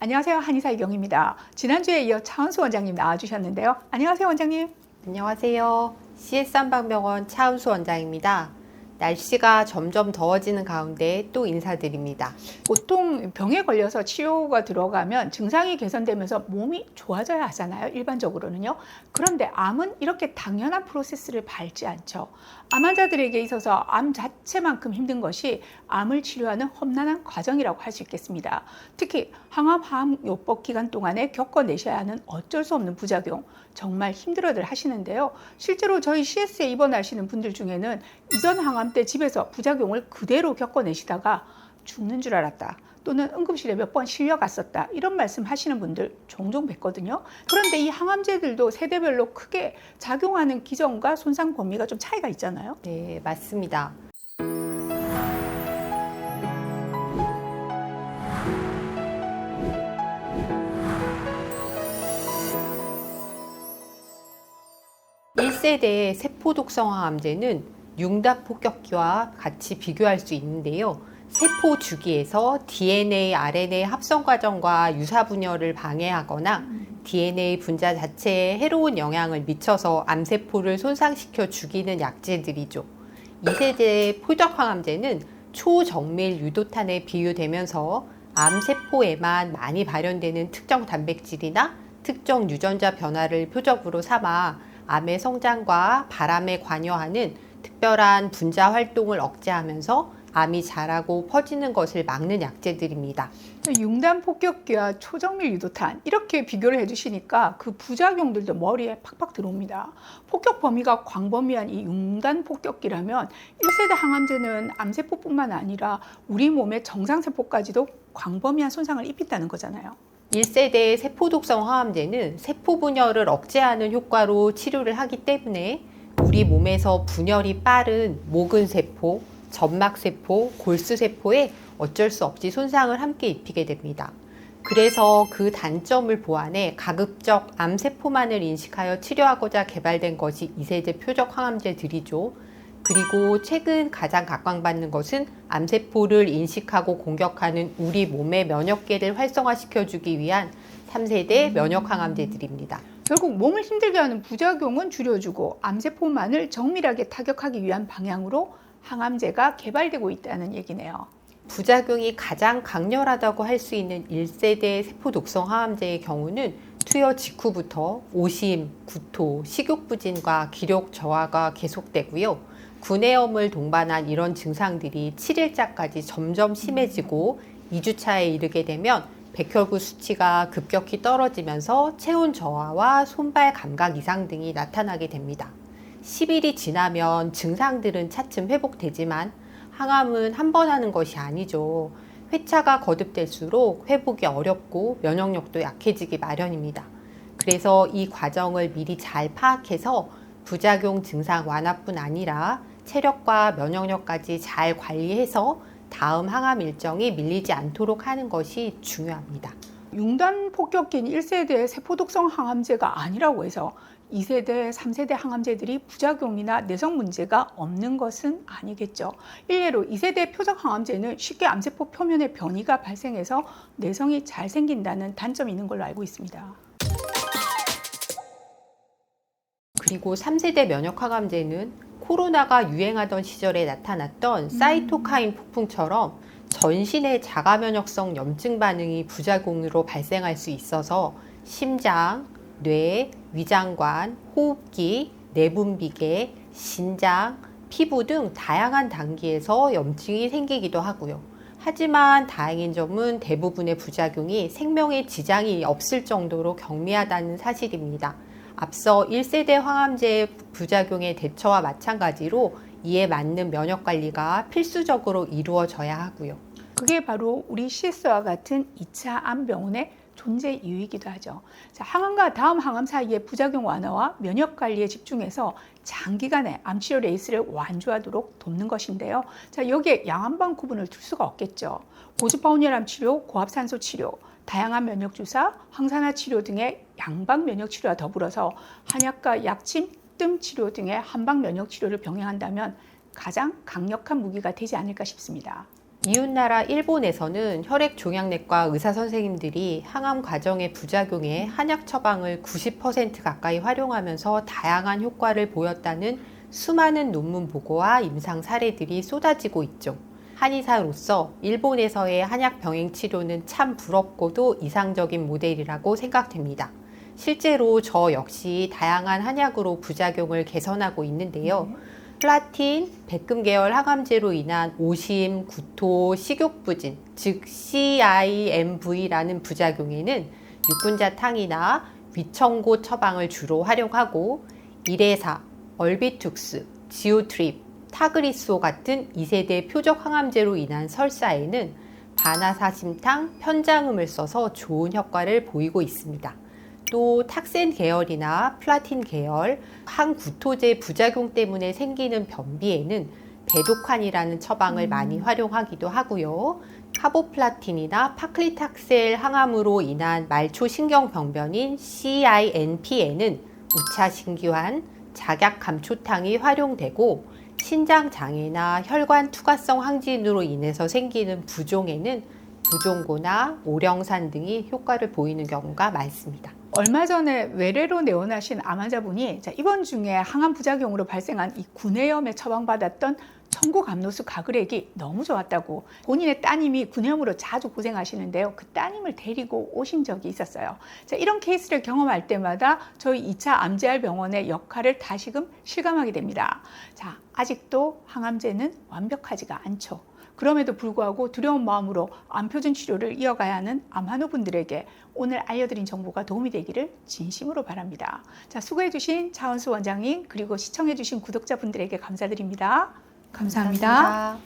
안녕하세요. 한의사 이경입니다. 지난주에 이어 차은수 원장님 나와주셨는데요. 안녕하세요, 원장님. 안녕하세요. CS한방병원 차은수 원장입니다. 날씨가 점점 더워지는 가운데 또 인사드립니다. 보통 병에 걸려서 치료가 들어가면 증상이 개선되면서 몸이 좋아져야 하잖아요. 일반적으로는요. 그런데 암은 이렇게 당연한 프로세스를 밟지 않죠. 암 환자들에게 있어서 암 자체만큼 힘든 것이 암을 치료하는 험난한 과정이라고 할 수 있겠습니다. 특히 항암 화학요법 기간 동안에 겪어내셔야 하는 어쩔 수 없는 부작용, 정말 힘들어들 하시는데요. 실제로 저희 CS에 입원하시는 분들 중에는 이전 항암 때 집에서 부작용을 그대로 겪어내시다가 죽는 줄 알았다, 또는 응급실에 몇 번 실려갔었다, 이런 말씀 하시는 분들 종종 뵙거든요. 그런데 이 항암제들도 세대별로 크게 작용하는 기전과 손상 범위가 좀 차이가 있잖아요. 네, 맞습니다. (1세대) 세포독성 항암제는 융단 폭격기와 같이 비교할 수 있는데요. 세포 주기에서 DNA, RNA 합성 과정과 유사 분열을 방해하거나 DNA 분자 자체에 해로운 영향을 미쳐서 암세포를 손상시켜 죽이는 약제들이죠. 2세대 표적항암제는 초정밀 유도탄에 비유되면서 암세포에만 많이 발현되는 특정 단백질이나 특정 유전자 변화를 표적으로 삼아 암의 성장과 바람에 관여하는 특별한 분자 활동을 억제하면서 암이 자라고 퍼지는 것을 막는 약제들입니다. 융단 폭격기와 초정밀 유도탄 이렇게 비교를 해주시니까 그 부작용들도 머리에 팍팍 들어옵니다. 폭격 범위가 광범위한 이 융단 폭격기라면 1세대 항암제는 암세포뿐만 아니라 우리 몸의 정상세포까지도 광범위한 손상을 입힌다는 거잖아요. 1세대 세포독성 항암제는 세포 분열을 억제하는 효과로 치료를 하기 때문에 우리 몸에서 분열이 빠른 모근세포, 점막세포, 골수세포에 어쩔 수 없이 손상을 함께 입히게 됩니다. 그래서 그 단점을 보완해 가급적 암세포만을 인식하여 치료하고자 개발된 것이 2세대 표적 항암제들이죠. 그리고 최근 가장 각광받는 것은 암세포를 인식하고 공격하는 우리 몸의 면역계를 활성화시켜주기 위한 3세대 면역항암제들입니다. 결국 몸을 힘들게 하는 부작용은 줄여주고 암세포만을 정밀하게 타격하기 위한 방향으로 항암제가 개발되고 있다는 얘기네요. 부작용이 가장 강렬하다고 할 수 있는 1세대 세포독성 항암제의 경우는 투여 직후부터 오심, 구토, 식욕부진과 기력 저하가 계속되고요. 구내염을 동반한 이런 증상들이 7일차까지 점점 심해지고 2주차에 이르게 되면 백혈구 수치가 급격히 떨어지면서 체온 저하와 손발 감각 이상 등이 나타나게 됩니다. 10일이 지나면 증상들은 차츰 회복되지만 항암은 한 번 하는 것이 아니죠. 회차가 거듭될수록 회복이 어렵고 면역력도 약해지기 마련입니다. 그래서 이 과정을 미리 잘 파악해서 부작용 증상 완화뿐 아니라 체력과 면역력까지 잘 관리해서 다음 항암 일정이 밀리지 않도록 하는 것이 중요합니다. 융단 폭격기는 1세대 세포독성 항암제가 아니라고 해서 2세대, 3세대 항암제들이 부작용이나 내성 문제가 없는 것은 아니겠죠. 일례로 2세대 표적 항암제는 쉽게 암세포 표면에 변이가 발생해서 내성이 잘 생긴다는 단점이 있는 걸로 알고 있습니다. 그리고 3세대 면역항암제는 코로나가 유행하던 시절에 나타났던 사이토카인 폭풍처럼 전신의 자가면역성 염증 반응이 부작용으로 발생할 수 있어서 심장, 뇌, 위장관, 호흡기, 내분비계, 신장, 피부 등 다양한 단계에서 염증이 생기기도 하고요. 하지만 다행인 점은 대부분의 부작용이 생명에 지장이 없을 정도로 경미하다는 사실입니다. 앞서 1세대 항암제의 부작용의 대처와 마찬가지로 이에 맞는 면역관리가 필수적으로 이루어져야 하고요. 그게 바로 우리 CS와 같은 2차 암병원의 존재 이유이기도 하죠. 자, 항암과 다음 항암 사이의 부작용 완화와 면역 관리에 집중해서 장기간의 암치료 레이스를 완주하도록 돕는 것인데요. 자, 여기에 양한방 구분을 둘 수가 없겠죠. 고주파온열암 치료, 고압산소 치료, 다양한 면역 주사, 항산화 치료 등의 양방 면역 치료와 더불어서 한약과 약침, 뜸 치료 등의 한방 면역 치료를 병행한다면 가장 강력한 무기가 되지 않을까 싶습니다. 이웃나라 일본에서는 혈액종양내과 의사 선생님들이 항암 과정의 부작용에 한약 처방을 90% 가까이 활용하면서 다양한 효과를 보였다는 수많은 논문 보고와 임상 사례들이 쏟아지고 있죠. 한의사로서 일본에서의 한약 병행 치료는 참 부럽고도 이상적인 모델이라고 생각됩니다. 실제로 저 역시 다양한 한약으로 부작용을 개선하고 있는데요. 플라틴, 백금 계열 항암제로 인한 오심, 구토, 식욕부진, 즉 CIMV라는 부작용에는 육군자탕이나 위청고 처방을 주로 활용하고 일해사, 얼비툭스, 지오트립, 타그리스오 같은 2세대 표적 항암제로 인한 설사에는 바나사심탕, 편장음을 써서 좋은 효과를 보이고 있습니다. 또 탁센 계열이나 플라틴 계열, 항구토제 부작용 때문에 생기는 변비에는 베도칸이라는 처방을 많이 활용하기도 하고요. 카보플라틴이나 파클리탁셀 항암으로 인한 말초신경병변인 CINP에는 우차신규환, 작약감초탕이 활용되고 신장장애나 혈관 투과성 항진으로 인해서 생기는 부종에는 부종고나 오령산 등이 효과를 보이는 경우가 많습니다. 얼마 전에 외래로 내원하신 암 환자분이 입원 중에 항암 부작용으로 발생한 이 구내염에 처방받았던 청고감노수 가글액이 너무 좋았다고 본인의 따님이 구내염으로 자주 고생하시는데요. 그 따님을 데리고 오신 적이 있었어요. 이런 케이스를 경험할 때마다 저희 2차 암제알 병원의 역할을 다시금 실감하게 됩니다. 아직도 항암제는 완벽하지가 않죠. 그럼에도 불구하고 두려운 마음으로 암표준 치료를 이어가야 하는 암 환우분들에게 오늘 알려드린 정보가 도움이 되기를 진심으로 바랍니다. 수고해주신 차은수 원장님 그리고 시청해주신 구독자분들에게 감사드립니다. 감사합니다.